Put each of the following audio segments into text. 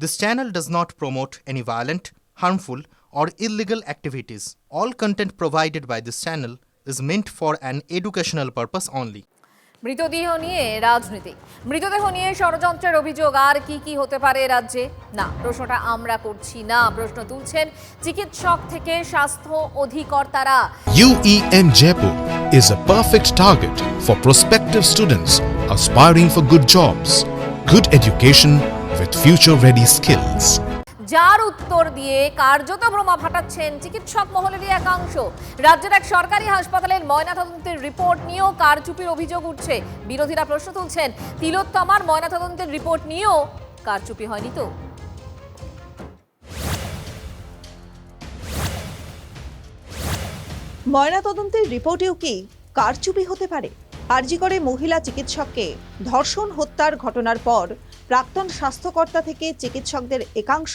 This channel does not promote any violent, harmful, or illegal activities. All content provided by this channel is meant for an educational purpose only. মৃতদেহ নিয়ে রাজনীতি, মৃতদেহ নিয়ে ষড়যন্ত্রের অভিযোগ আর কি কি হতে পারে রাজ্যে? না, প্রশ্নটা আমরা করছি না, প্রশ্ন তুলছেন চিকিৎসক থেকে স্বাস্থ্য অধিকর্তারা। UEN Jaipur is a perfect target for prospective students aspiring for good jobs, good education with future-ready skills. যার উত্তর দিয়ে কার্যত ভ্রমা ফাটাচ্ছেন চিকিৎসক মহলেরই একাংশ। রাজ্যের এক সরকারি হাসপাতালের ময়নাতদন্তের রিপোর্ট নিয়েও কারচুপির অভিযোগ উঠছে। বিরোধীরা প্রশ্ন তুলছেন, তিলোত্তমার ময়নাতদন্তের রিপোর্ট নিয়েও কারচুপি হয়নি তো? ময়নাতদন্তের রিপোর্টেও কি কারচুপি হতে পারে? আরজি করে মহিলা চিকিৎসককে ধর্ষণ হত্যার ঘটনার পর প্রাক্তন স্বাস্থ্যকর্তা থেকে চিকিৎসকদের একাংশ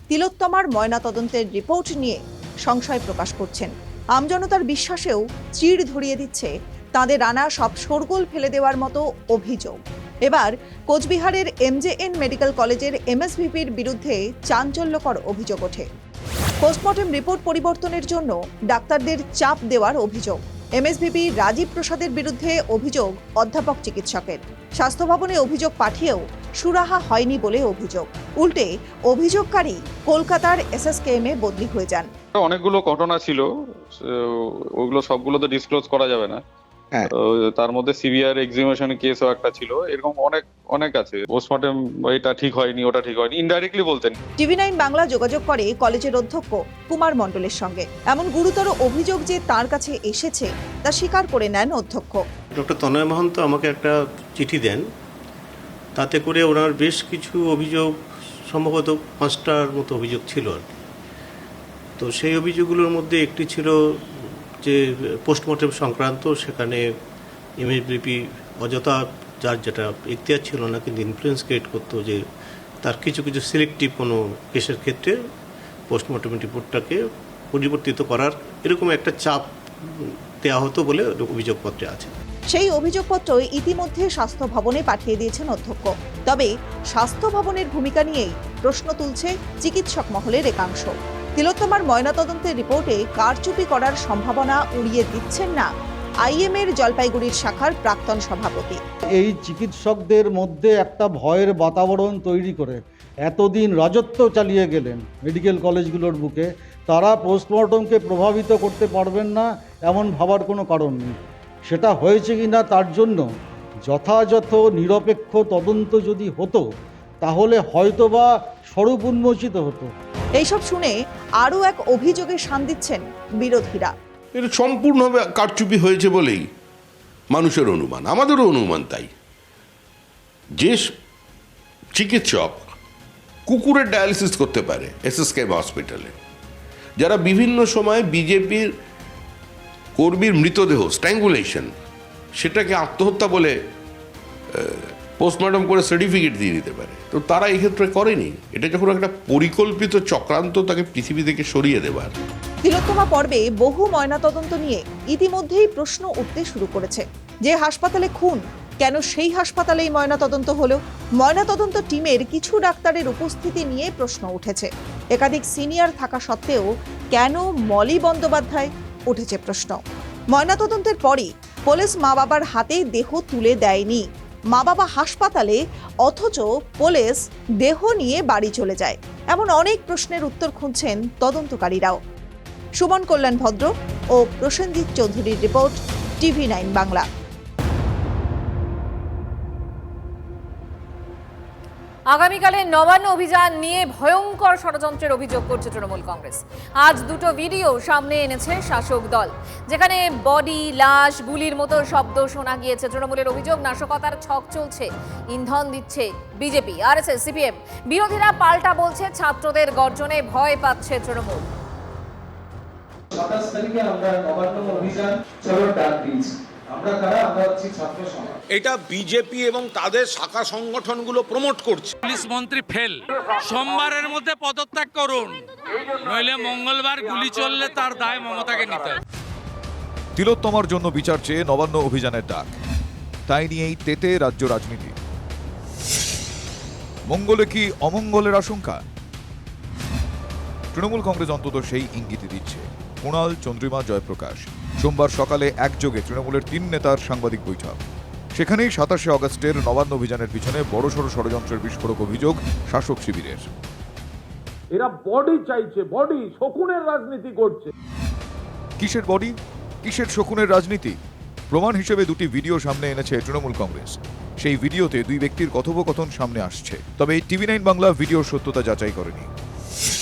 তিলোত্তমার ময়নাতদন্তের রিপোর্ট নিয়ে সংশয় প্রকাশ করছেন। আমজনতার বিশ্বাসেও চিড় ধরিয়ে দিচ্ছে তাদের আনা সব শোরগোল ফেলে দেওয়ার মতো অভিযোগ। এবার কোচবিহারের MJN মেডিকেল কলেজের MSVPর বিরুদ্ধে চাঞ্চল্যকর অভিযোগ ওঠে। পোস্টমর্টেম রিপোর্ট পরিবর্তনের জন্য ডাক্তারদের চাপ দেওয়ার অভিযোগ। MSVP রাজীব প্রসাদের বিরুদ্ধে অভিযোগ অধ্যাপক চিকিৎসকের। স্বাস্থ্য ভবনে অভিযোগ পাঠিয়েও সুরাহা হয়নি বলে অভিযোগ। উল্টে অভিযোগকারী কলকাতার SSKM এ বদলি হয়ে যান। অনেকগুলো ঘটনা ছিল, ওগুলো সবগুলো তো ডিসক্লোজ করা যাবে না। তার মধ্যে সিভিয়ার এক্সিমিনেশন কেসও একটা ছিল, এরকম অনেক আছে। পোস্টমর্টেম এটা ঠিক হয়নি, ওটা ঠিক হয়নি, ইনডাইরেক্টলি বলতেন। TV9 বাংলা যোগাযোগ করে কলেজের অধ্যক্ষ কুমার মণ্ডলের সঙ্গে। এমন গুরুতর অভিযোগ যে তার কাছে এসেছে তা স্বীকার করে নেন অধ্যক্ষ। ডক্টর তনয় মহন্ত আমাকে একটা চিঠি দেন, তাতে করে ওনার বেশ কিছু অভিযোগ, সম্ভবত 5টার মতো অভিযোগ ছিল। তো সেই অভিযোগগুলোর মধ্যে একটি ছিল যে পোস্টমর্টেম সংক্রান্ত, সেখানে MSVP অযথা যার যেটা এখতিয়ার ছিল না কিন্তু ইনফ্লুয়েন্স ক্রিয়েট করতো, যে তার কিছু কিছু সিলেক্টিভ কোনো কেসের ক্ষেত্রে পোস্টমর্টেম রিপোর্টটাকে পরিবর্তিত করার এরকম একটা চাপ দেওয়া হতো বলে অভিযোগপত্রে আছে। সেই অভিযোগপত্র ইতিমধ্যে স্বাস্থ্য ভবনে পাঠিয়ে দিয়েছেন অধ্যক্ষ। তবে স্বাস্থ্য ভবনের ভূমিকা নিয়েই প্রশ্ন তুলছে চিকিৎসক মহলের একাংশ। তিলোত্তমার ময়নাতদন্তের রিপোর্টে কারচুপি করার সম্ভাবনা উড়িয়ে দিচ্ছেন না IM এর জলপাইগুড়ির শাখার প্রাক্তন সভাপতি। এই চিকিৎসকদের মধ্যে একটা ভয়ের বাতাবরণ তৈরি করে এতদিন রাজত্ব চালিয়ে গেলেন মেডিকেল কলেজগুলোর বুকে, তারা পোস্টমর্টমকে প্রভাবিত করতে পারবেন না এমন ভাবার কোনো কারণ নেই। সেটা হয়েছে কি না তার জন্য যথাযথ নিরপেক্ষ তদন্ত যদি হতো তাহলে হয়তোবা স্বরূপ উন্মোচিত হতো। এইসব শুনে আরও এক অভিযোগে শান দিচ্ছেন বিরোধীরা। এটা সম্পূর্ণভাবে কারচুপি হয়েছে বলেই মানুষের অনুমান, আমাদেরও অনুমান তাই। যে চিকিৎসক কুকুরের ডায়ালিসিস করতে পারে SSKM হসপিটালে, যারা বিভিন্ন সময় বিজেপির কর্মীর মৃতদেহ স্ট্র্যাঙ্গুলেশন সেটাকে আত্মহত্যা বলে পোস্টমর্টম করে সার্টিফিকেট দিয়ে দিতে পারে, তো তারা এক্ষেত্রে করেনি। এটা যখন একটা পরিকল্পিত চক্রান্ত তাকে পৃথিবী থেকে সরিয়ে দেবার। তিলোত্তমা পর্বে বহু ময়নাতদন্ত নিয়ে ইতিমধ্যেই প্রশ্ন উঠতে শুরু করেছে। যে হাসপাতালে খুন, কেন সেই হাসপাতালেই ময়নাতদন্ত হলো? ময়নাতদন্ত টিমের কিছু ডাক্তারের উপস্থিতি নিয়ে প্রশ্ন উঠেছে। একাধিক সিনিয়র থাকা সত্ত্বেও কেন মলি বন্দ্যোপাধ্যায়? উঠেছে প্রশ্ন। ময়নাতদন্তের পরই পুলিশ মা বাবার হাতে দেহ তুলে দেয়নি, মা বাবা হাসপাতালে, অথচ পুলিশ দেহ নিয়ে বাড়ি চলে যায়। এমন অনেক প্রশ্নের উত্তর খুঁজছেন তদন্তকারীরাও। সুমন কল্যাণ ভদ্র ও প্রসেনজিৎ চৌধুরীর রিপোর্ট, TV9 বাংলা। আগামীকালের নবান্ন অভিযান নিয়ে ভয়ঙ্কর ষড়যন্ত্রের অভিযোগ করছে তৃণমূল কংগ্রেস। আজ দুটো ভিডিও সামনে এনেছে শাসক দল, যেখানে বডি, লাশ, গুলির মতো শব্দ শোনা গিয়েছে। তৃণমূলের অভিযোগ নাশকতার ছক চলছে, ইন্ধন দিচ্ছে বিজেপি, RSS, CPM। বিরোধীরা পাল্টা বলছে ছাত্রদের গর্জনে ভয় পাচ্ছে তৃণমূল। 27 তারিখে আমরা নবান্ন অভিযান চলার ডাক দিয়েছি। আমরা হচ্ছি ছাত্র সমাজ। এটা বিজেপি এবং তাদের শাখা সংগঠনগুলো প্রমোট করছে। পুলিশ মন্ত্রী ফেল, সোমবারের মধ্যে পদত্যাগ করুন, নইলে মঙ্গলবার গুলি চললে তার দায় মমতাকে নিতে হবে। তিলোত্তমার জন্য বিচার চেয়ে নবান্ন অভিযানের ডাক, তাই নিয়েই তেতে রাজ্য রাজনীতি। মঙ্গলে কি অমঙ্গলের আশঙ্কা? তৃণমূল কংগ্রেস অন্তত সেই ইঙ্গিতই দিচ্ছে। কুণাল, চন্দ্রিমা, জয়প্রকাশ সোমবার সকালে একযোগে তৃণমূলের 3 নেতার সাংবাদিক বৈঠক। সেখানেই 27 অগস্টের নবান্ন অভিযানের পিছনে বড়সড় ষড়যন্ত্রের বিস্ফোরক অভিযোগ শাসক শিবিরের। এরা বডি চাইছে, বডি, শকুনের রাজনীতি করছে। কিসের বডি, কিসের শকুনের রাজনীতি? প্রমাণ হিসেবে 2টি ভিডিও সামনে এনেছে তৃণমূল কংগ্রেস। সেই ভিডিওতে 2 ব্যক্তির কথোপকথন সামনে আসছে, তবে TV9 বাংলা ভিডিওর সত্যতা যাচাই করেনি।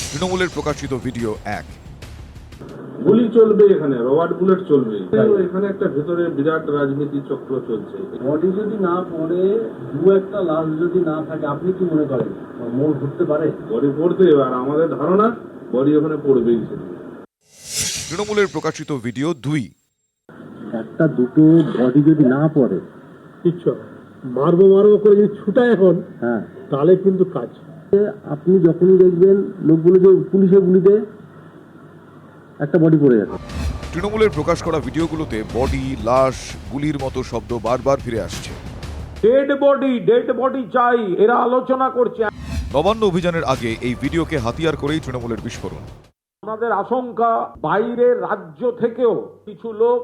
তৃণমূলের প্রকাশিত ভিডিও 1। গুলি চলবে, এখানে রবার্ট বুলেট চলবে, এখানে একটা ভেতরে বিরাট রাজনীতি চক্র চলছে। বডি যদি না পড়ে, একটা লাশ যদি না থাকে, আপনি কি মনে করেন মোড় ঘুরতে পারে? বডি পড়তে, এবার আমাদের ধারণা বডি ওখানে পড়বেই। তৃণমূলের প্রকাশিত ভিডিও 2। একটা দুটো বডি যদি না পড়ে, কিচ্ছু মারবো করে যদি ছুটায় এখন, হ্যাঁ, তাহলে কিন্তু কাজ। আপনি যখনই দেখবেন লোকগুলো যে পুলিশের গুলিতে একটা বডি পড়ে গেছে। তৃণমূলের প্রকাশ করা ভিডিওগুলোতে বডি, লাশ, গুলির মতো শব্দ বারবার ফিরে আসছে। ডেড বডি চাই, এরা আলোচনা করছে। নবান্ন অভিযানের আগে এই ভিডিওকে হাতিয়ার করেই তৃণমূলের বিস্ফোরণ। আমাদের আশঙ্কা, বাইরের রাজ্য থেকেও কিছু লোক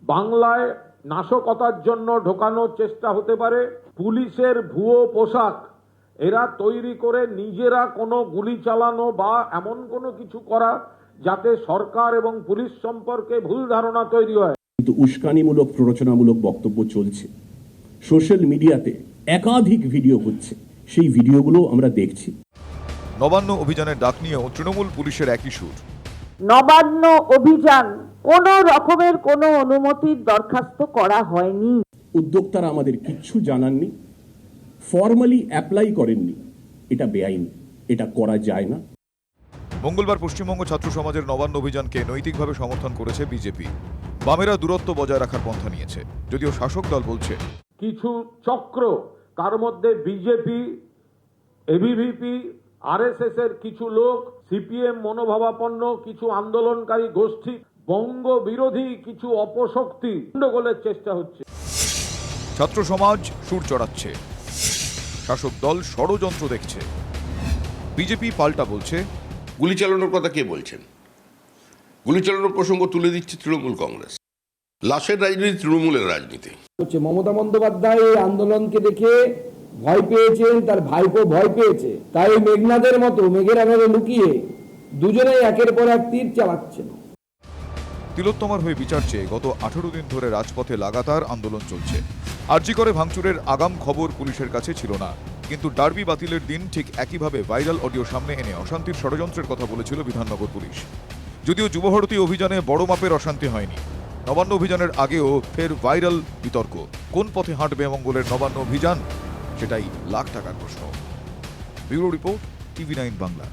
বাংলায় নাশকতার জন্য ঢোকানোর চেষ্টা হতে পারে। পুলিশের ভুয়ো পোশাক এরা তৈরি করে নিজেরা কোনো গুলি চালানো বা এমন কোনো কিছু করা যাতে সরকার এবং পুলিশ সম্পর্কে ভুল ধারণা তৈরি হয়। কিন্তু উস্কানিমূলক, প্ররোচনামূলক বক্তব্য চলছে। সোশ্যাল মিডিয়াতে একাধিক ভিডিও হচ্ছে, সেই ভিডিওগুলো আমরা দেখছি। নবান্ন অভিযানের ডাক নিয়েও তৃণমূল পুলিশের একই সুর। নবান্ন অভিযান কোন রকমের কোনো অনুমতির দরখাস্ত করা হয়নি। উদ্যোক্তারা আমাদের কিচ্ছু জানাননি, ফর্মালি অ্যাপ্লাই করেননি। এটা বেআইনি, এটা করা যায় না। মঙ্গলবার পশ্চিমবঙ্গ ছাত্র সমাজের নবান্ন অভিযানকে নৈতিকভাবে সমর্থন করেছে বিজেপি। বামেরা দূরত্ব বজায় রাখার পন্থা নিয়েছে, যদিও শাসক দল বলছে কিছু চক্র, তার মধ্যে বিজেপি, এবিভিপি, RSS এর কিছু লোক, CPM মনোভাবাপন্ন কিছু আন্দোলনকারী গোষ্ঠী, বঙ্গ বিরোধী কিছু অপশক্তি গন্ডগোলের চেষ্টা হচ্ছে। ছাত্র সমাজ সুর চড়াচ্ছে, শাসক দল ষড়যন্ত্র দেখছে। বিজেপি পাল্টা বলছে, গুলি চালানোর কথা কে বলছেন? গুলি চালানোর প্রসঙ্গ তুলে দিচ্ছে তৃণমূল কংগ্রেস। লাশের রাজনীতি তৃণমূলের রাজনীতি। মমতা বন্দ্যোপাধ্যায় এই আন্দোলনকে দেখে ভয় পেয়েছেন, তার ভাইপো ভয় পেয়েছে, তাই মেঘনাদের মতো মেঘের আড়ালে লুকিয়ে দুজনেই একের পর এক তীর চালাচ্ছেন। তিলোত্তমার হয়ে বিচার চেয়ে গত 18 দিন ধরে রাজপথে লাগাতার আন্দোলন চলছে। আরজি করে ভাঙচুরের আগাম খবর পুলিশের কাছে ছিল না, কিন্তু ডার্বি বাতিলের দিন ঠিক একইভাবে ভাইরাল অডিও সামনে এনে অশান্তির ষড়যন্ত্রের কথা বলেছিল বিধাননগর পুলিশ। যদিও যুবভারতী অভিযানে বড় মাপের অশান্তি হয়নি, নবান্ন অভিযানের আগেও ফের ভাইরাল বিতর্ক। কোন পথে হাঁটবে মঙ্গলের নবান্ন অভিযান, সেটাই লাখ টাকার প্রশ্ন। Bureau report, TV9 Bangla.